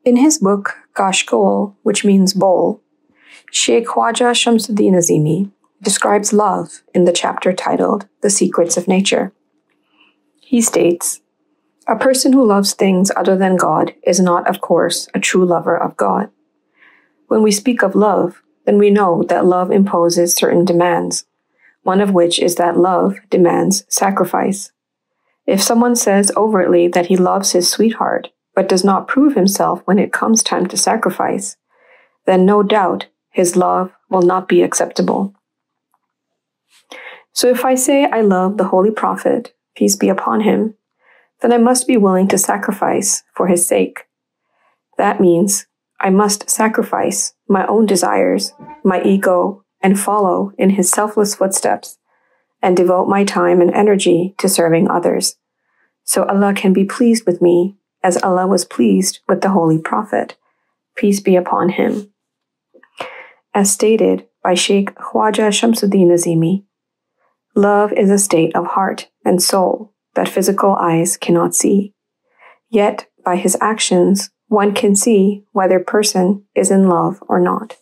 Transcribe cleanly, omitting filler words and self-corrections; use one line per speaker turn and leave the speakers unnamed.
In his book, Kashkol, which means bowl, Sheikh Khwaja Shamsuddin Azimi describes love in the chapter titled The Secrets of Nature. He states, "A person who loves things other than God is not, of course, a true lover of God. When we speak of love, then we know that love imposes certain demands, one of which is that love demands sacrifice. If someone says overtly that he loves his sweetheart, but does not prove himself when it comes time to sacrifice, then no doubt his love will not be acceptable. So if I say I love the Holy Prophet, peace be upon him, then I must be willing to sacrifice for his sake. That means I must sacrifice my own desires, my ego, and follow in his selfless footsteps, and devote my time and energy to serving others, so Allah can be pleased with me as Allah was pleased with the Holy Prophet, peace be upon him." As stated by Sheikh Khwaja Shamsuddin Azimi, love is a state of heart and soul that physical eyes cannot see. Yet, by his actions, one can see whether a person is in love or not.